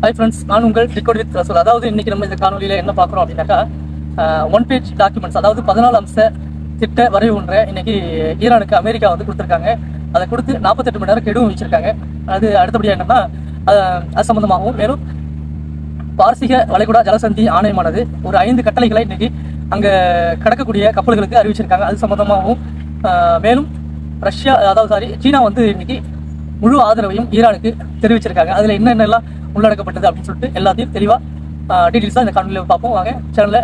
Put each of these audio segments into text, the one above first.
Hi friends, நான் உங்கள் decode with ரசூல். அதாவது இன்னைக்கு நம்ம இந்த காணொலியில் என்ன பார்க்குறோம் அப்படின்னாக்கா, 1 பேஜ் டாக்குமெண்ட்ஸ், அதாவது 14 அம்ச திட்ட வரைவு ஒன்றை இன்னைக்கு ஈரானுக்கு அமெரிக்கா வந்து கொடுத்துருக்காங்க. அதை கொடுத்து 48 மணி நேரம் கெடுவும் வச்சிருக்காங்க. அது அடுத்தபடியாக என்னன்னா, அது சம்பந்தமாகவும் மேலும் பாரசீக வளைகுடா ஜலசந்தி ஆணையமானது ஒரு 5 கட்டளைகளை இன்னைக்கு அங்கே கடக்கக்கூடிய கப்பல்களுக்கு அறிவிச்சிருக்காங்க. அது சம்பந்தமாகவும் மேலும் ரஷ்யா, சீனா வந்து இன்னைக்கு முழு ஆதரவையும் ஈரானுக்கு தெரிவிச்சிருக்காங்க. அதில் என்னென்னலாம் உள்ளடக்கப்பட்டது அப்படின்னு சொல்லிட்டு எல்லாத்தையும் தெளிவாக டீட்டெயில்ஸாக இந்த காணொலியில் பார்ப்போம். வாங்க, சேனலை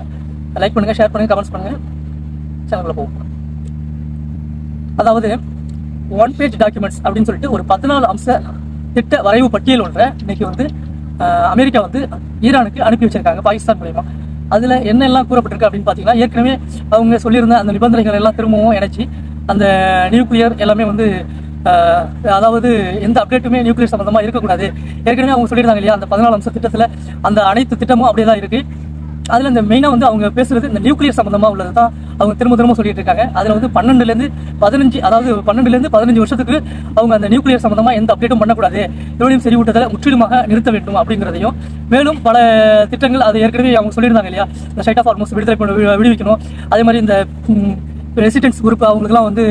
லைக் பண்ணுங்கள், ஷேர் பண்ணுங்கள், கமெண்ட்ஸ் பண்ணுங்கள், சேனலில் போவோம். அதாவது 1 பேஜ் டாக்குமெண்ட்ஸ் அப்படின்னு சொல்லிட்டு ஒரு 14 அம்ச திட்ட வரைவு பட்டியல் ஒன்றை இன்னைக்கு வந்து அமெரிக்கா வந்து ஈரானுக்கு அனுப்பி வச்சிருக்காங்க பாகிஸ்தான் மூலமா. அதில் என்னெல்லாம் கூறப்பட்டிருக்கு அப்படின்னு பார்த்தீங்கன்னா, ஏற்கனவே அவங்க சொல்லியிருந்த அந்த நிபந்தனைகள் எல்லாம் திரும்பவும் இணைச்சி அந்த நியூக்ளியர் எல்லாமே வந்து அதாவது எந்த அப்டேட்டுமே நியூக்ளியர் சம்பந்தமாக இருக்கக்கூடாது. ஏற்கனவே அவங்க சொல்லியிருந்தாங்க இல்லையா, அந்த 14 அம்ச திட்டத்தில் அந்த அனைத்து திட்டமும் அப்படியே தான் இருக்குது. அதில் இந்த மெயினாக வந்து அவங்க பேசுறது இந்த நியூக்ளியர் சம்பந்தமாக உள்ளது தான் அவங்க திரும்ப சொல்லிட்டு இருக்காங்க. அதில் வந்து 12லேருந்து 15 வருஷத்துக்கு அவங்க அந்த நியூக்ளியர் சம்பந்தமாக எந்த அப்டேட்டும் பண்ணக்கூடாது, யுரேனியம் செறிவூட்டத்தை முற்றிலுமாக நிறுத்த வேண்டும் அப்படிங்கிறதையும், மேலும் பல திட்டங்கள் அது ஏற்கனவே அவங்க சொல்லியிருந்தாங்க இல்லையா, இந்த ஸ்ட்ரைட் ஆஃப் ஹார்மஸ் விடுவிக்கணும், அதே மாதிரி இந்த ரெசிடென்ஸ் குரூப் அவங்களுக்குலாம் வந்து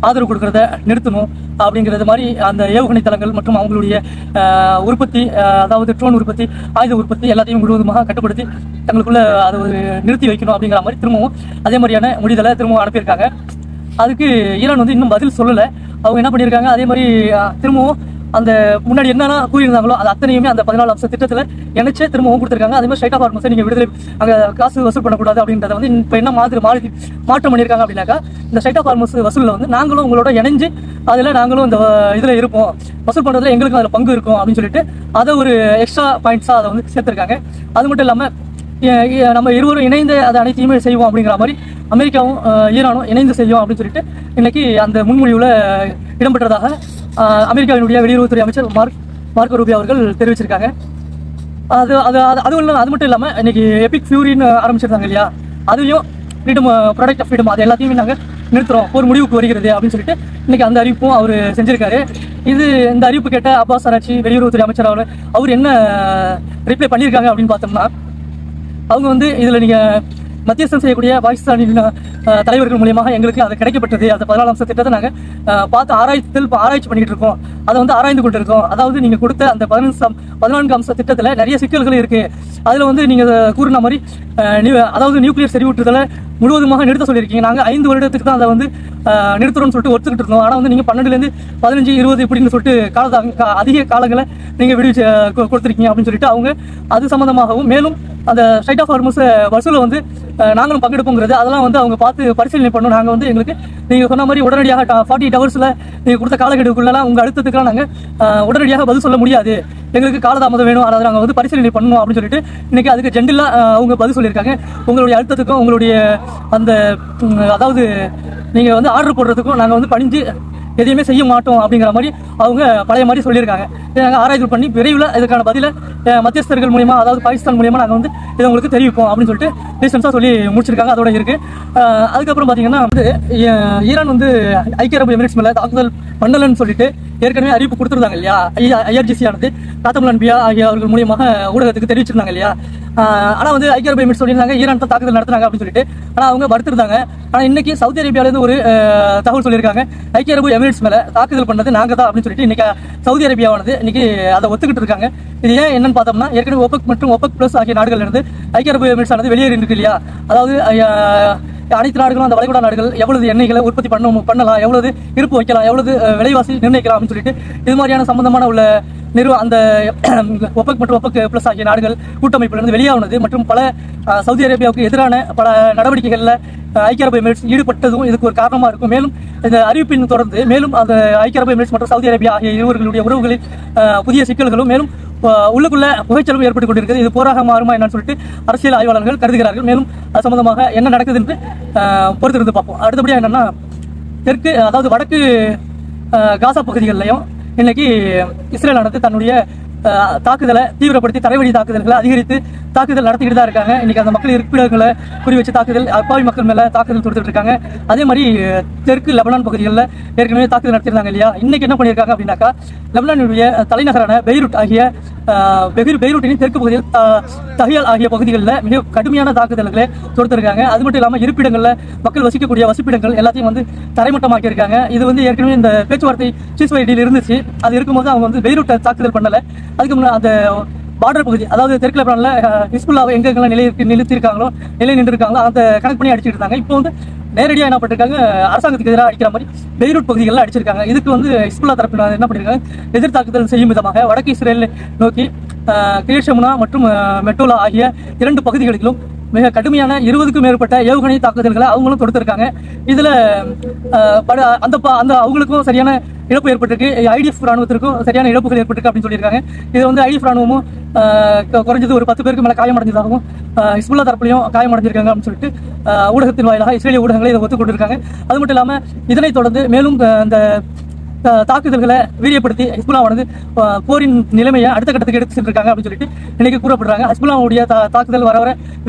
ஆதரவு கொடுக்கறத நிறுத்தணும் அப்படிங்கிறது மாதிரி அந்த ஏவுகணை தளங்கள் மற்றும் அவங்களுடைய உற்பத்தி, அதாவது ட்ரோன் உற்பத்தி, ஆயுத உற்பத்தி எல்லாத்தையும் முழுவதுமாக கட்டுப்படுத்தி தங்களுக்குள்ள அதை ஒரு நிறுத்தி வைக்கணும் அப்படிங்கிற மாதிரி திரும்பவும் அதே மாதிரியான முடிதலை திரும்பவும் அனுப்பியிருக்காங்க. அதுக்கு ஈரான் வந்து இன்னும் பதில் சொல்லலை. அவங்க என்ன பண்ணியிருக்காங்க, அதே மாதிரி திரும்பவும் அந்த முன்னாடி என்னென்ன கூறியிருந்தாங்களோ அது அத்தனையுமே அந்த 14 அம்ச திட்டத்தில் இணைச்சே திரும்பவும் கொடுத்துருக்காங்க. அதே மாதிரி ஸ்ட்ரைட் ஆஃப் ஹார்மஸை நீங்கள் விடுதலை அங்கே காசு வசூல் பண்ணக்கூடாது அப்படின்றத வந்து இப்போ என்ன மாற்றம் பண்ணியிருக்காங்க அப்படின்னாக்கா, இந்த ஸ்ட்ரைட் ஆஃப் ஹார்மஸ் வசூலில் வந்து நாங்களும் உங்களோட இணைஞ்சு அதில் நாங்களும் இந்த இதில் இருப்போம், வசூல் பண்ணுறதுல எங்களுக்கும் அதில் பங்கு இருக்கும் அப்படின்னு சொல்லிட்டு அதை ஒரு எக்ஸ்ட்ரா பாயிண்ட்ஸாக அதை வந்து சேர்த்துருக்காங்க. அது மட்டும் இல்லாமல் நம்ம இருவரும் இணைந்து அதை அனைத்தையுமே செய்வோம் அப்படிங்கிற மாதிரி அமெரிக்காவும் ஈரானும் இணைந்து செய்யும் அப்படின்னு சொல்லிட்டு இன்னைக்கு அந்த முன்மொழிவில் இடம்பெற்றதாக அமெரிக்காவினுடைய வெளியுறவுத்துறை அமைச்சர் மார்க்கோ ரூபியோ அவர்கள் தெரிவிச்சிருக்காங்க. அது மட்டும் இல்லாமல் இன்னைக்கு எபிக் ஃபியூரின்னு ஆரம்பிச்சிருந்தாங்க இல்லையா, அதையும் ஃப்ரீடம், ப்ராடக்ட் ஆஃப் ஃப்ரீடம், அது எல்லாத்தையுமே நாங்கள் நிறுத்துறோம், ஒரு முடிவுக்கு வருகிறது அப்படின்னு சொல்லிட்டு இன்னைக்கு அந்த அறிவிப்பும் அவர் செஞ்சிருக்காரு. இந்த அறிவிப்பு கேட்ட அப்பாஸ் ஆராய்ச்சி வெளியுறவுத்துறை அமைச்சர் அவர் என்ன ரிப்ளை பண்ணியிருக்காங்க அப்படின்னு பார்த்தோம்னா, அவங்க வந்து இதில் நீங்கள் மத்தியஸ்தம் செய்யக்கூடிய பாகிஸ்தானின் தலைவர்கள் மூலியமாக எங்களுக்கு அது கிடைக்கப்பட்டது, அந்த 14 அம்ச திட்டத்தை நாங்கள் பார்த்து ஆராய்ச்சி பண்ணிட்டு இருக்கோம், அதை வந்து ஆராய்ந்து கொண்டு இருக்கோம். அதாவது நீங்கள் கொடுத்த அந்த 14 அம்ச திட்டத்தில் நிறைய சிக்கல்கள் இருக்குது. அதில் வந்து நீங்கள் கூறின மாதிரி அதாவது நியூக்ளியர் செறிவூட்டுதலை முழுவதுமாக நிறுத்த சொல்லியிருக்கீங்க. நாங்கள் 5 வருடத்துக்கு தான் அதை வந்து நிறுத்துறோம்னு சொல்லிட்டு ஒத்துக்கிட்டு இருந்தோம். ஆனால் வந்து நீங்கள் 12லேருந்து 15, 20 இப்படின்னு சொல்லிட்டு அதிக காலங்களை நீங்கள் விடுவிச்சு கொடுத்துருக்கீங்க அப்படின்னு சொல்லிட்டு அவங்க அது சம்மந்தமாகவும், மேலும் அந்த ஸ்ட்ரைட் ஆஃப் ஹார்மஸ் வசூலை வந்து நாங்களும் பங்கெடுப்போங்கிறது அதெல்லாம் வந்து அவங்க பார்த்து பரிசீலனை பண்ணோம். நாங்கள் வந்து எங்களுக்கு நீங்கள் சொன்ன மாதிரி உடனடியாக 48 ஹவர்ஸில் நீங்கள் கொடுத்த காலக்கெடுக்குள்ளலாம் உங்கள் அழுத்தத்துக்குலாம் நாங்கள் உடனடியாக பதில் சொல்ல முடியாது, எங்களுக்கு காலதாமதம் வேணும், அதாவது நாங்கள் வந்து பரிசீலனை பண்ணணும் அப்படின்னு சொல்லிட்டு இன்னைக்கு அதுக்கு ஜென்டிலாக அவங்க பதில் சொல்லியிருக்காங்க. உங்களுடைய அழுத்தத்துக்கும் உங்களுடைய அந்த அதாவது நீங்கள் வந்து ஆர்டர் போடுறதுக்கும் நாங்கள் வந்து பணிஞ்சு எதையுமே செய்ய மாட்டோம் அப்படிங்கிற மாதிரி அவங்க பழைய மாதிரி சொல்லியிருக்காங்க. நாங்கள் ஆராய்ச்சி பண்ணி விரைவில் இதுக்கான பதிலை மத்தியஸ்தர்கள் மூலியமாக, அதாவது பாகிஸ்தான் மூலியமாக நாங்கள் வந்து இதை உங்களுக்கு தெரிவிப்போம் அப்படின்னு சொல்லிட்டு ரீசன்ஸாக சொல்லி முடிச்சிருக்காங்க. அதோட இருக்குது. அதுக்கப்புறம் பார்த்தீங்கன்னா வந்து ஈரான் வந்து ஐக்கிய அரபு எமிரேட்ஸ் மேலே தாக்குதல் பண்ணலன்னு சொல்லிட்டு ஏற்கனவே அறிவிப்பு கொடுத்துருந்தாங்க இல்லையா, IRGC ஆனது காத்தமுல் அன்பியா ஆகிய அவர்கள் மூலியமாக ஊடகத்துக்கு தெரிவிச்சிருந்தாங்க இல்லையா. ஆனால் வந்து ஐக்கிய அரபு எமிரேட்ஸ் சொல்லியிருந்தாங்க ஈரான் தான் தாக்குதல் நடத்தினாங்க அப்படின்னு சொல்லிட்டு. ஆனால் அவங்க மறுத்திருந்தாங்க. ஆனால் இன்னைக்கு சவுதி அரேபியாவிலேருந்து ஒரு தகவல் சொல்லியிருக்காங்க, ஐக்கிய அரபு எமிரேட்ஸ் மேலே தாக்குதல் பண்ணது நாங்கள் தான் அப்படின்னு சொல்லிட்டு இன்னைக்கு சவுதி அரேபியாவானது இன்னைக்கு அதை ஒத்துக்கிட்டு இருக்காங்க. இது ஏன் என்னன்னு பார்த்தோம்னா, ஏற்கனவே OPEC மற்றும் OPEC பிளஸ் ஆகிய நாடுகள் இருந்து ஐக்கிய அரபு எமிரேட்ஸ் ஆனது வெளியேறி இருக்கு இல்லையா. அதாவது அனைத்து நாடுகளும் அந்த வளைகுடா நாடுகள் எவ்வளவு எண்ணெய்களை உற்பத்தி பண்ணலாம், எவ்வளவு இருப்பு வைக்கலாம், எவ்வளவு விலைவாசி நிர்ணயிக்கலாம் அப்படின்னு சொல்லிட்டு இது மாதிரியான சம்பந்தமான உள்ள அந்த OPEC மற்றும் OPEC பிளஸ் ஆகிய நாடுகள் கூட்டமைப்பிலிருந்து வெளியானது மற்றும் பல சவுதி அரேபியாவுக்கு எதிரான பல நடவடிக்கைகளில் ஐக்கிய அரபு எமிரேட்ஸ் ஈடுபட்டதும் இதுக்கு ஒரு காரணமாக இருக்கும். மேலும் இந்த அறிவிப்பின் தொடர்ந்து மேலும் அந்த ஐக்கிய அரபு எமிரேட்ஸ் மற்றும் சவுதி அரேபியா ஆகிய இருவர்களுடைய உறவுகளில் புதிய சிக்கல்களும் மேலும் உள்ளுக்குள்ள புகைச்சலும் ஏற்பட்டு கொண்டிருக்கிறது. இது போராக மாறுமா என்னன்னு சொல்லிட்டு அரசியல் ஆய்வாளர்கள் கருதுகிறார்கள். மேலும் அது சம்பந்தமாக என்ன நடக்குது என்று பொறுத்திருந்து பார்ப்போம். அடுத்தபடியாக என்னன்னா, அதாவது வடக்கு காசா பகுதிகளிலையும் இன்னைக்கு இஸ்ரேலானது தன்னுடைய தாக்குதலை தீவிரப்படுத்தி தரைவழி தாக்குதல்களை அதிகரித்து தாக்குதல் நடத்திக்கிட்டு தான் இருக்காங்க. இன்னைக்கு அந்த மக்கள் இருப்பிடங்களை குறி வச்சு தாக்குதல், அப்பாவி மக்கள் மேல தாக்குதல் தொடுத்துட்டு இருக்காங்க. அதே மாதிரி தெற்கு லெபனான் பகுதிகளில் ஏற்கனவே தாக்குதல் நடத்திருந்தாங்க இல்லையா. இன்னைக்கு என்ன பண்ணியிருக்காங்க அப்படின்னாக்கா, லெபனானுடைய தலைநகரான பெய்ரூட் ஆகிய பெய்ரூட்டின் தெற்கு பகுதியில் தஹியல் ஆகிய பகுதிகளில் மிக கடுமையான தாக்குதல்களை தொடுத்திருக்காங்க. அது மட்டும் இல்லாமல் இருப்பிடங்களில் மக்கள் வசிக்கக்கூடிய வசிப்பிடங்கள் எல்லாத்தையும் வந்து தரைமட்டமாக்கி இருக்காங்க. இது வந்து ஏற்கனவே இந்த பேச்சுவார்த்தை சீஸ்ஃபயர் இருந்துச்சு. அது இருக்கும்போது அவங்க வந்து பெய்ரூட்டை தாக்குதல் பண்ணலை. அதுக்கு முன்னாடி அந்த பார்டர் பகுதி, அதாவது தெற்கு லெபனான்ல ஹிஸ்புல்லாவை எங்கெங்கெல்லாம் நிலைத்திருக்காங்களோ நிலை நின்றுருக்காங்களோ அந்த கணக்கு பண்ணி அடிச்சுட்டு இருந்தாங்க. இப்போ வந்து நேரடியாக என்ன பண்ணிருக்காங்க, அரசாங்கத்துக்கு எதிராக அடிக்கிற மாதிரி பெய்ரூட் பகுதிகளில் அடிச்சிருக்காங்க. இதுக்கு வந்து ஹிஸ்புல்லா தரப்பினர் என்ன பண்ணிருக்காங்க, எதிர் தாக்குதல் செய்யும் விதமாக வடக்கு இஸ்ரேல் நோக்கி கிரியட் ஷமோனா மற்றும் மெட்டோலா ஆகிய 2 பகுதிகளிலும் மிக கடுமையான 20க்கும் மேற்பட்ட ஏவுகணை தாக்குதல்களை அவங்களும் தொடுத்திருக்காங்க. இதுல அந்த அவங்களுக்கும் சரியான இழப்பு ஏற்பட்டிருக்கு, ஐடிஎஃப் ராணுவத்திற்கும் சரியான இழப்புகள் ஏற்பட்டிருக்கு அப்படின்னு சொல்லியிருக்காங்க. இது வந்து ஐடிஎஃப் ராணுவமும் குறைஞ்சது ஒரு 10 பேருக்கு மேலே காயமடைஞ்சதாகவும் ஹிஸ்புல்லா தரப்புலையும் காயமடைஞ்சிருக்காங்க அப்படின்னு சொல்லிட்டு ஊடகத்தின் வாயிலாக இஸ்ரேலிய ஊடகங்களை இதை ஒத்துக்கொண்டிருக்காங்க. அது மட்டும் இல்லாமல் இதனைத் தொடர்ந்து மேலும் இந்த தாக்குதல்களை வீரியப்படுத்தி ஹிஸ்புல்லாவானது போரின் நிலைமையை அடுத்த கட்டத்துக்கு எடுத்து சென்றிருக்காங்க அப்படின்னு சொல்லிட்டு இன்னைக்கு கூறப்படுறாங்க. ஹிஸ்புல்லாவுடைய தாக்குதல் வர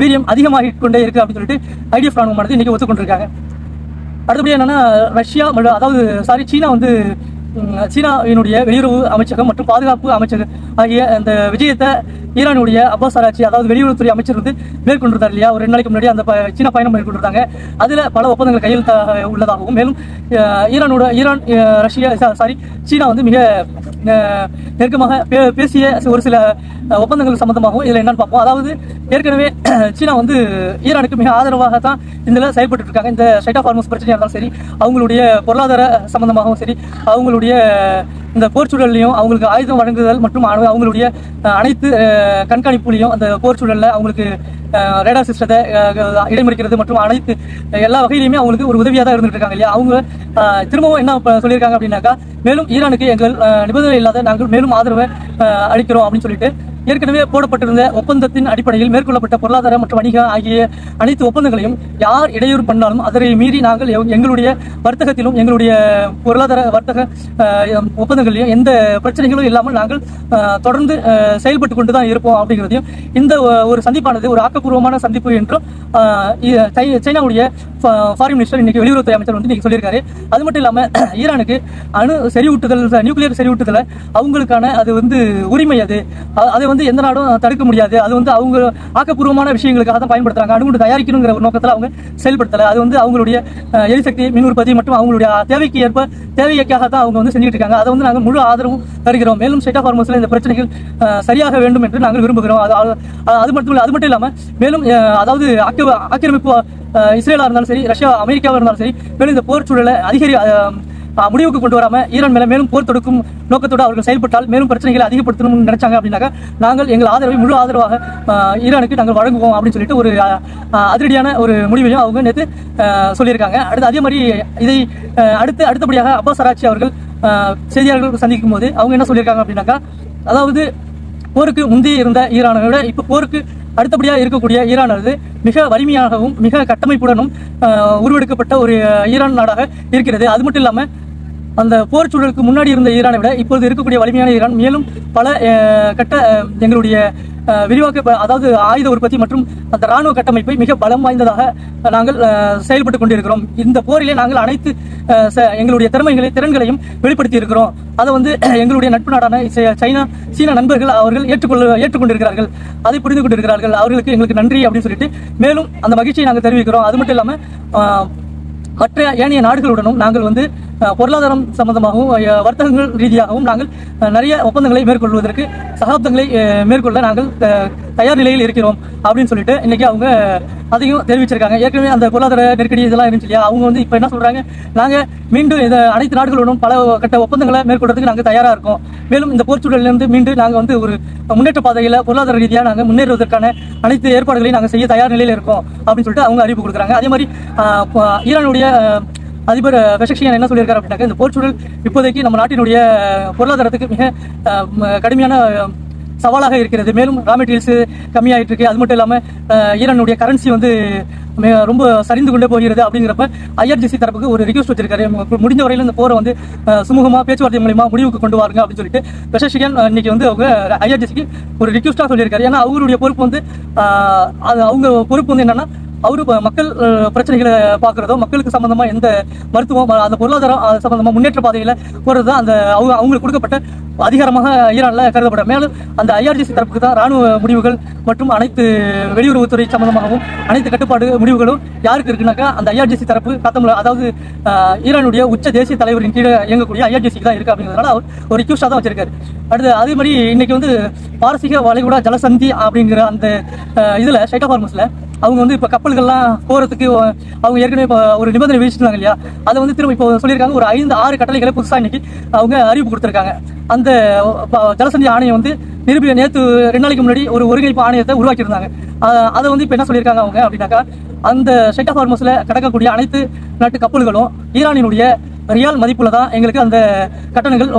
அதிகமாகிக் கொண்டே இருக்கு அப்படின்னு சொல்லிட்டு ஐடிஎஃப் ராணுவமானது இன்னைக்கு ஒத்துக்கொண்டிருக்காங்க. அடுத்தபடி என்னன்னா, சீனா வந்து சீனாவினுடைய வெளியுறவு அமைச்சகம் மற்றும் பாதுகாப்பு அமைச்சகம் ஆகிய அந்த விஜயத்தை ஈரானுடைய அப்பாஸ் ஆராய்ச்சி, அதாவது வெளியுறவுத்துறை அமைச்சர் வந்து மேற்கொண்டிருந்தார் இல்லையா. ஒரு 2 நாளைக்கு முன்னாடி அந்த சீனா பயணம் மேற்கொண்டிருந்தாங்க. அதில் பல ஒப்பந்தங்கள் கையெழுத்த உள்ளதாகவும், மேலும் சீனா வந்து மிக நெருக்கமாக பேசிய ஒரு சில ஒப்பந்தங்கள் சம்பந்தமாகவும் இதில் என்னன்னு பார்ப்போம். அதாவது ஏற்கனவே சீனா வந்து ஈரானுக்கு மிக ஆதரவாக தான் இதில் செயல்பட்டு இருக்காங்க. இந்த ஸ்ட்ரைட் ஆஃப் ஹார்மஸ் பிரச்சனையாக இருந்தாலும் சரி, அவங்களுடைய பொருளாதார சம்பந்தமாகவும் சரி, அவங்களுடைய இந்த போர் சூழல்லையும் அவங்களுக்கு ஆயுதம் வழங்குதல் மற்றும் அவங்களுடைய அனைத்து கண்காணிப்புலையும் அந்த போர் சூழலில் அவங்களுக்கு ரேடார் சிஸ்டத்தை இடைமறிக்கிறது மற்றும் அனைத்து எல்லா வகையிலுமே அவங்களுக்கு ஒரு உதவியாக தான் இருந்துட்டு இருக்காங்க இல்லையா. அவங்க திரும்பவும் என்ன சொல்லியிருக்காங்க அப்படின்னாக்கா, மேலும் ஈரானுக்கு எங்கள் நிபந்தனை இல்லாத நாங்கள் மேலும் ஆதரவை அளிக்கிறோம் அப்படின்னு சொல்லிட்டு ஏற்கனவே போடப்பட்டிருந்த ஒப்பந்தத்தின் அடிப்படையில் மேற்கொள்ளப்பட்ட பொருளாதார மற்றும் வணிக ஆகிய அனைத்து ஒப்பந்தங்களையும் யார் இடையூறு பண்ணாலும் அதனை மீறி நாங்கள் எங்களுடைய வர்த்தகத்திலும் எங்களுடைய பொருளாதார வர்த்தக ஒப்பந்தங்களையும் எந்த பிரச்சனைகளும் இல்லாமல் நாங்கள் தொடர்ந்து செயல்பட்டு கொண்டு தான் இருப்போம் அப்படிங்கிறதையும் இந்த ஒரு சந்திப்பானது ஒரு ஆக்கப்பூர்வமான சந்திப்பு என்றும் சைனாவுடைய ஃபாரின் மினிஸ்டர் இன்னைக்கு வெளியுறவுத்துறை அமைச்சர் வந்து இன்னைக்கு சொல்லியிருக்காரு. அது மட்டும் இல்லாமல் ஈரானுக்கு செறிவூட்டுதல், நியூக்ளியர் செறிவூட்டுதலை அவங்களுக்கான அது வந்து உரிமை, அதை வந்து எந்த நாடும் தடுக்க முடியாது. அது வந்து அவங்க ஆக்கப்பூர்வமான விஷயங்களுக்காக தான் பயன்படுத்துறாங்க. அணுகுண்டு தயாரிக்கணுங்கிற ஒரு நோக்கத்தில் அவங்க செயல்படுத்தலை. அது வந்து அவங்களுடைய எரிசக்தி, மின் உற்பத்தி மற்றும் அவங்களுடைய தேவைக்காக தான் அவங்க வந்து செஞ்சுட்டு இருக்காங்க. அதை வந்து நாங்கள் முழு ஆதரவும் தருகிறோம். மேலும் ஸ்ட்ரைட் ஆஃப் ஹார்மஸ்ல இந்த பிரச்சனைகள் சரியாக வேண்டும் என்று நாங்கள் விரும்புகிறோம். அது மட்டும் இல்லாமல் மேலும் அதாவது ஆக்கிரமிப்பு இஸ்ரேலா இருந்தாலும் சரி, ரஷ்யா அமெரிக்காவாக இருந்தாலும் சரி, மேலும் இந்த போர் சூழலை முடிவுக்கு கொண்டு வராம ஈரான் மேல மேலும் போர் தொடுக்கும் நோக்கத்தோடு அவர்கள் செயல்பட்டால் மேலும் பிரச்சனைகளை அதிகப்படுத்தணும்னு நினைச்சாங்க அப்படின்னாக்கா நாங்கள் எங்கள் ஆதரவை முழு ஆதரவாக ஈரானுக்கு நாங்கள் வழங்குவோம் அப்படின்னு சொல்லிட்டு ஒரு அதிரடியான ஒரு முடிவையும் அவங்க நேற்று சொல்லியிருக்காங்க. அதே மாதிரி இதை அடுத்தபடியாக அப்பாஸ் ஆராய்ச்சி அவர்கள் செய்தியாளர்கள் சந்திக்கும் போது அவங்க என்ன சொல்லியிருக்காங்க அப்படின்னாக்கா, அதாவது போருக்கு முந்தைய இருந்த ஈரானை விட இப்போ போருக்கு அடுத்தபடியாக இருக்கக்கூடிய ஈரானது மிக வலிமையாகவும் மிக கட்டமைப்புடனும் உருவெடுக்கப்பட்ட ஒரு ஈரான் நாடாக இருக்கிறது. அது மட்டும் இல்லாமல் அந்த போர் சூழலுக்கு முன்னாடி இருந்த ஈரானை விட இப்பொழுது இருக்கக்கூடிய வலிமையான ஈரான் மேலும் பல கட்ட எங்களுடைய அதாவது ஆயுத உற்பத்தி மற்றும் அந்த ராணுவ கட்டமைப்பை மிக பலம் வாய்ந்ததாக நாங்கள் செயல்பட்டு கொண்டிருக்கிறோம். இந்த போரிலே நாங்கள் அனைத்து எங்களுடைய திறன்களையும் வெளிப்படுத்தி இருக்கிறோம். அதை வந்து எங்களுடைய நட்பு நாடான சீனா நண்பர்கள் அவர்கள் ஏற்றுக்கொண்டிருக்கிறார்கள், அதை புரிந்து கொண்டிருக்கிறார்கள். அவர்களுக்கு எங்களுக்கு நன்றி அப்படின்னு சொல்லிட்டு மேலும் அந்த மகிழ்ச்சியை நாங்கள் தெரிவிக்கிறோம். அது மட்டும் இல்லாமல் மற்ற ஏனைய நாடுகளுடனும் நாங்கள் வந்து பொருளாதாரம் சம்பந்தமாகவும் வர்த்தகங்கள் ரீதியாகவும் நாங்கள் நிறைய ஒப்பந்தங்களை மேற்கொள்வதற்கு சகாப்தங்களை மேற்கொள்ள நாங்கள் தயார் நிலையில் இருக்கிறோம் அப்படின்னு சொல்லிட்டு இன்னைக்கு அவங்க அதையும் தெரிவிச்சிருக்காங்க. ஏற்கனவே அந்த பொருளாதார நெருக்கடி இதெல்லாம் இருந்துச்சு இல்லையா, அவங்க வந்து இப்போ என்ன சொல்றாங்க, நாங்கள் மீண்டும் இதை அனைத்து நாடுகளுடன் பல கட்ட ஒப்பந்தங்களை மேற்கொள்றதுக்கு நாங்கள் தயாராக இருக்கோம். மேலும் இந்த போர்ச்சூழலிருந்து மீண்டும் நாங்கள் வந்து ஒரு முன்னேற்ற பாதையில் பொருளாதார ரீதியாக நாங்கள் முன்னேறுவதற்கான அனைத்து ஏற்பாடுகளையும் நாங்கள் செய்ய தயார் நிலையில் இருக்கோம் அப்படின்னு சொல்லிட்டு அவங்க அறிவிப்பு கொடுக்குறாங்க. அதே மாதிரி ஈரானுடைய அதிபர் பெஷக்ஷியான் என்ன சொல்லியிருக்காரு அப்படின்னாக்க, இந்த போர்ச்சூழல் இப்போதைக்கு நம்ம நாட்டினுடைய பொருளாதாரத்துக்கு மிக கடுமையான சவாலாக இருக்கிறது. மேலும் ரா மெட்டீரியல்ஸ் கம்மியாயிட்டு இருக்கு. அது மட்டும் இல்லாமல் ஈரானுடைய கரன்சி வந்து ரொம்ப சரிந்து கொண்டே போகிறது. அப்படிங்கிறப்ப ஐஆர்ஜிசி தரப்புக்கு ஒரு ரிக்வெஸ்ட் வச்சிருக்காரு, முடிஞ்ச வரையில் இந்த போரை வந்து சுமூகமாக பேச்சுவார்த்தை மூலமா முடிவுக்கு கொண்டு வாருங்க அப்படின்னு சொல்லிட்டு பெஷஷியன் இன்னைக்கு வந்து அவங்க ஐஆர்ஜிசிக்கு ஒரு ரிக்வெஸ்ட்டாக சொல்லியிருக்காரு. ஏன்னா அவங்களுடைய பொறுப்பு வந்து அவங்க பொறுப்பு வந்து என்னன்னா அவரு மக்கள் பிரச்சனைகளை பார்க்கறதோ, மக்களுக்கு சம்பந்தமா எந்த மருத்துவம் அந்த பொருளாதாரம் சம்பந்தமா முன்னேற்ற பாதையில போறது தான் அந்த அவங்களுக்கு கொடுக்கப்பட்ட அதிகாரமாக ஈரான்ல கருதப்படும். மேலும் அந்த ஐஆர்ஜிசி தரப்புக்கு தான் ராணுவ முடிவுகள் மற்றும் அனைத்து வெளியுறவுத்துறை சம்பந்தமாகவும் அனைத்து கட்டுப்பாடு முடிவுகளும் யாருக்கு இருக்குனாக்கா அந்த ஐஆர்ஜிசி தரப்பு அதாவது ஈரானுடைய உச்ச தேசிய தலைவரின் கீழே இயங்கக்கூடிய ஐஆர்ஜிசிக்கு தான் இருக்கு. அப்படிங்கிறதுனால அவர் ஒரு ரிக்வெஸ்டா தான் வச்சிருக்காரு. அடுத்து அதே மாதிரி இன்னைக்கு வந்து பாரசீக வளைகுடா ஜலசந்தி அப்படிங்கிற அந்த இதுல ஸ்ட்ரைட் ஆஃப் ஹார்மஸ்ல அவங்க வந்து இப்போ கப்பல்கள்லாம் போகிறதுக்கு அவங்க ஏற்கனவே இப்போ ஒரு நிபந்தனை விதிச்சிருந்தாங்க இல்லையா, அதை வந்து திரும்ப இப்போ சொல்லியிருக்காங்க. ஒரு 5-6 கட்டளைகளை புதுசாக இன்னைக்கு அவங்க அறிவிப்பு கொடுத்துருக்காங்க. அந்த ஜலசந்தி ஆணையம் வந்து நேற்று 2 நாளைக்கு முன்னாடி ஒரு ஒருங்கிணைப்பு ஆணையத்தை உருவாக்கியிருந்தாங்க. அதை வந்து இப்போ என்ன சொல்லியிருக்காங்க அவங்க அப்படின்னாக்கா, அந்த ஸ்ட்ரைட் ஆஃப் ஹார்மஸ்ல கிடக்கக்கூடிய அனைத்து நாட்டு கப்பல்களும் ஈரானினுடைய ரியால் மதிப்புல தான் எங்களுக்கு அந்த கட்டணங்கள்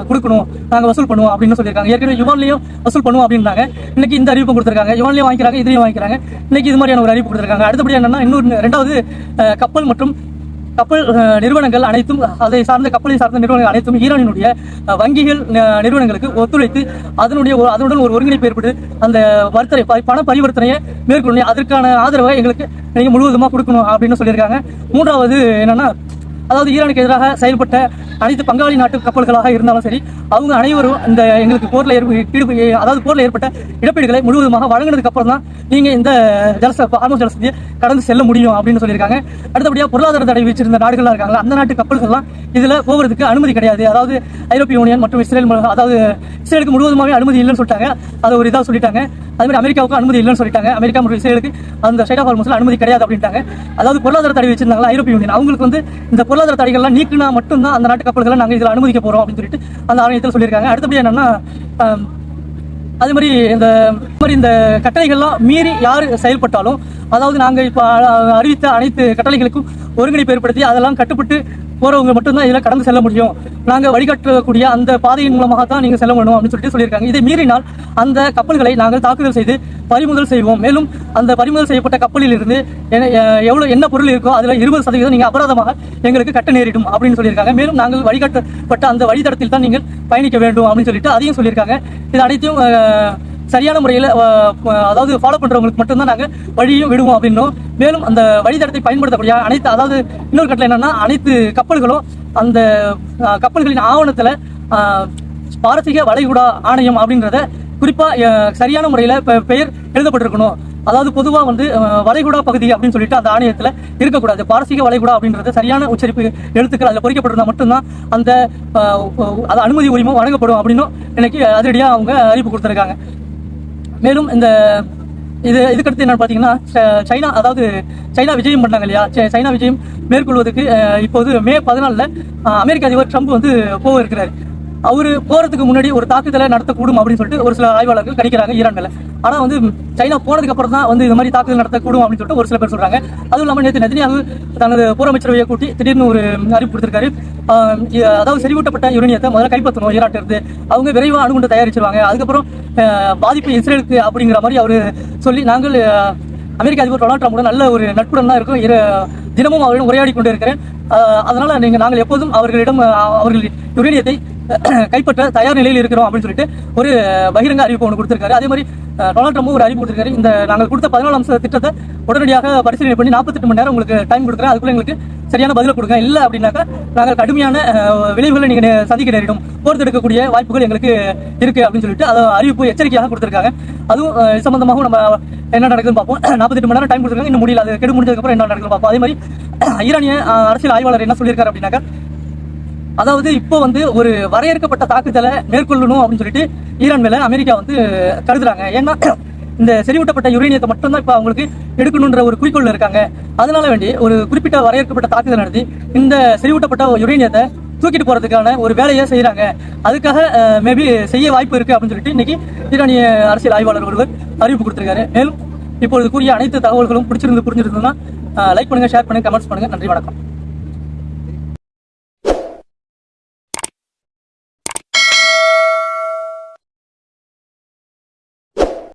கொடுக்கணும், நாங்கள் வசூல் பண்ணுவோம் அப்படின்னு சொல்லியிருக்காங்க. ஏற்கனவே யுவான்லையும் வசூல் பண்ணுவோம் அப்படின்னாங்க. இன்னைக்கு இந்த அறிவிப்பு கொடுத்துருக்காங்க. யுவான்லையும் வாங்கிக்கிறாங்க, இதுலையும் வாங்கிக்கிறாங்க. இன்னைக்கு இது மாதிரியான ஒரு அறிவிப்பு கொடுத்துருக்காங்க. அடுத்தபடி என்னன்னா, இன்னொரு 2வது கப்பல் மற்றும் கப்பல் நிறுவனங்கள் அனைத்தும், அதை சார்ந்த கப்பலை சார்ந்த நிறுவனங்கள் அனைத்தும் ஈரானினுடைய வங்கிகள் நிறுவனங்களுக்கு ஒத்துழைத்து அதனுடன் ஒரு ஒருங்கிணைப்பு ஏற்பட்டு அந்த பண பரிவர்த்தனையை மேற்கொள்ளணும், அதற்கான ஆதரவை எங்களுக்கு நீங்க முழுவதுமா கொடுக்கணும் அப்படின்னு சொல்லியிருக்காங்க. 3வது என்னன்னா, அதாவது ஈரானுக்கு எதிராக செயல்பட்ட அனைத்து பங்காளி நாட்டு கப்பல்களாக இருந்தாலும் சரி, அவங்க அனைவரும் இந்த எங்களுக்கு போர்ல ஏற்பட்ட இழப்பீடுகளை முழுவதுமாக வழங்கினதுக்கு அப்புறம் தான் நீங்க இந்த ஹார்மஸ் ஜலசந்தியை கடந்து செல்ல முடியும் அப்படின்னு சொல்லியிருக்காங்க. அடுத்தபடியாக பொருளாதார தடை வச்சிருந்த நாடுகள்லாம் இருக்காங்க, அந்த நாட்டு கப்பல்கள்லாம் இதுல போகிறதுக்கு அனுமதி கிடையாது. அதாவது ஐரோப்பிய யூனியன் மற்றும் இஸ்ரேலுக்கு முழுவதுமாக அனுமதி இல்லைன்னு சொல்லிட்டாங்க. அதை ஒரு இதாக சொல்லிட்டாங்க. அதே மாதிரி அமெரிக்காவுக்கும் அனுமதி இல்லைன்னு சொல்லிட்டாங்க. அமெரிக்கா மற்றும் இஸ்ரேலுக்கு அந்த ஸ்ட்ரைட் ஆஃப் ஹார்மஸ்ல அனுமதி கிடையாது அப்படின்ட்டாங்க. அதாவது பொருளாதார தடை வச்சிருந்தாங்களா ஐரோப்பிய யூனியன், அவங்களுக்கு வந்து இந்த பொருளாதார தடைகள்லாம் நீக்கினா மட்டும்தான் அந்த நாட்டு கப்பல்களை நாங்கள் இதில் அனுமதிக்க போறோம் அப்படின்னு சொல்லிட்டு அந்த ஆணையத்தில் சொல்லியிருக்காங்க. அடுத்தபடி என்னன்னா, அதே மாதிரி இந்த கட்டளைகள்லாம் மீறி யார் செயல்பட்டாலும், அதாவது நாங்கள் இப்போ அறிவித்த அனைத்து கட்டளைகளுக்கும் ஒருங்கிணைப்பு ஏற்படுத்தி அதெல்லாம் கட்டுப்பட்டு போறவங்க மட்டும்தான் இதில் கடந்து செல்ல முடியும், நாங்கள் வழிகாட்டக்கூடிய அந்த பாதையின் மூலமாக தான் நீங்கள் செல்ல வேணும் அப்படின்னு சொல்லியிருக்காங்க. இதை மீறினால் அந்த கப்பல்களை நாங்கள் தாக்குதல் செய்து பறிமுதல் செய்வோம். மேலும் அந்த பறிமுதல் செய்யப்பட்ட கப்பலில் இருந்து என்ன பொருள் இருக்கோ அதில் 20% நீங்கள் அபராதமாக எங்களுக்கு கட்ட நேரிடும் அப்படின்னு சொல்லியிருக்காங்க. மேலும் நாங்கள் வழிகாட்டப்பட்ட அந்த வழித்தடத்தில் தான் நீங்கள் பயணிக்க வேண்டும் அப்படின்னு சொல்லிட்டு அதையும் சொல்லியிருக்காங்க. இது அனைத்தையும் சரியான முறையில் அதாவது ஃபாலோ பண்றவங்களுக்கு மட்டும்தான் நாங்கள் வழியும் விடுவோம் அப்படின்னும், மேலும் அந்த வழித்தடத்தை பயன்படுத்தக்கூடிய அனைத்து, அதாவது இன்னொரு கட்டளை என்னன்னா, அனைத்து கப்பல்களும் அந்த கப்பல்களின் ஆவணத்துல பாரசீக வளைகுடா ஆணையம் அப்படின்றத குறிப்பா சரியான முறையில் பெயர் எழுதப்பட்டிருக்கணும். அதாவது பொதுவாக வந்து வளைகுடா பகுதி அப்படின்னு சொல்லிட்டு அந்த ஆணையத்தில் இருக்கக்கூடாது. பாரசீக வளைகுடா அப்படின்றது சரியான உச்சரிப்பு எழுத்துக்கள் அதில் பொறிக்கப்பட்டிருந்தா மட்டும்தான் அந்த அனுமதி உரிமை வழங்கப்படும் அப்படின்னு இன்னைக்கு அதிரடியாக அவங்க அறிவிப்பு கொடுத்துருக்காங்க. மேலும் இந்த இதுக்கடுத்து என்ன பார்த்தீங்கன்னா, சைனா விஜயம் பண்ணாங்க இல்லையா, சைனா விஜயம் மேற்கொள்வதற்கு இப்போது மே 14 அமெரிக்க அதிபர் ட்ரம்ப் வந்து போக இருக்கிறார். அவரு போறதுக்கு முன்னாடி ஒரு தாக்குதலை நடத்தக்கூடும் அப்படின்னு சொல்லிட்டு ஒரு சில ஆய்வாளர்கள் கணிக்கிறாங்க ஈரான் மேல. ஆனா வந்து சைனா போனதுக்கு அப்புறம் தான் வந்து இது மாதிரி தாக்குதல் நடத்தக்கூடும் அப்படின்னு சொல்லிட்டு ஒரு சில பேர் சொல்றாங்க. அதுவும் இல்லாமல் நேற்று நெதன்யாகு தனது போர் அமைச்சரவையை கூட்டி திடீர்னு ஒரு அறிவிப்பு கொடுத்திருக்காரு. அதாவது செறிவூட்டப்பட்ட யுரேனியத்தை முதல்ல கைப்பற்றணும் ஈரான் இருந்து, அவங்க விரைவாக அணுகுண்டு தயாரிச்சிருவாங்க, அதுக்கப்புறம் பாதிப்பு இஸ்ரேலுக்கு அப்படிங்கிற மாதிரி அவரு சொல்லி, நாங்கள் அமெரிக்க அதிபர் டொனால்ட் ட்ரம்புடன் நல்ல ஒரு நட்புடன் தான் இருக்கும், தினமும் அவரிடம் உரையாடி கொண்டு இருக்கிறேன், அதனால நாங்கள் எப்போதும் அவர்கள் யுரேனியத்தை கைப்பற்ற தயார் நிலையில் இருக்கிறோம் அப்படின்னு சொல்லிட்டு ஒரு பகிரங்க அறிவிப்பு ஒன்று கொடுத்திருக்காரு. அதே மாதிரி டொனால்ட் ட்ரம்பும் ஒரு அறிவிப்பு கொடுத்திருக்காரு. இந்த நாங்கள் கொடுத்த 14 அம்ச திட்டத்தை உடனடியாக பரிசீலனை பண்ணி 48 மணி நேரம் உங்களுக்கு டைம் கொடுக்குறேன், அதுக்குள்ள எங்களுக்கு சரியான பதிலை கொடுங்க, இல்லை அப்படின்னாக்கா நாங்கள் கடுமையான விளைவுகளை நீங்க சந்திக்க நேரிடும், போர் தடுக்கக்கூடிய வாய்ப்புகள் எங்களுக்கு இருக்கு அப்படின்னு சொல்லிட்டு அதை அறிவிப்பு எச்சரிக்கையாக கொடுத்திருக்காங்க. அதுவும் சம்பந்தமாகவும் நம்ம என்ன நடக்குதுன்னு பார்ப்போம். 48 மணி நேரம் டைம் கொடுத்துருக்காங்க, இன்னும் முடியல, அது கெடு முடிஞ்சதுக்கு அப்புறம் என்ன நடக்குதுன்னு பார்ப்போம். அதே மாதிரி ஈரானிய அரசியல் ஆய்வாளர் என்ன சொல்லியிருக்காரு அப்படின்னாக்கா, அதாவது இப்போ வந்து ஒரு வரையறுக்கப்பட்ட தாக்குதலை மேற்கொள்ளணும் அப்படின்னு சொல்லிட்டு ஈரான் மேல அமெரிக்கா வந்து கருதுறாங்க. ஏன்னா இந்த செறிவூட்டப்பட்ட யுரேனியத்தை மட்டும்தான் இப்ப அவங்களுக்கு எடுக்கணும்ன்ற ஒரு குறிக்கோள் இருக்காங்க. அதனால வேண்டி ஒரு குறிப்பிட்ட வரையறுக்கப்பட்ட தாக்குதல் நடத்தி இந்த செறிவூட்டப்பட்ட யுரேனியத்தை தூக்கிட்டு போறதுக்கான ஒரு வேலையை செய்யறாங்க. அதுக்காக மேபி செய்ய வாய்ப்பு இருக்கு அப்படின்னு சொல்லிட்டு இன்னைக்கு ஈரானிய அரசியல் ஆய்வாளர் ஒருவர் அறிவிப்பு கொடுத்திருக்காரு. மேலும் இப்பொழுது கூறிய அனைத்து தகவல்களும் புரிஞ்சிருந்ததுன்னா லைக் பண்ணுங்க, ஷேர் பண்ணுங்க, கமெண்ட்ஸ் பண்ணுங்க. நன்றி, வணக்கம்.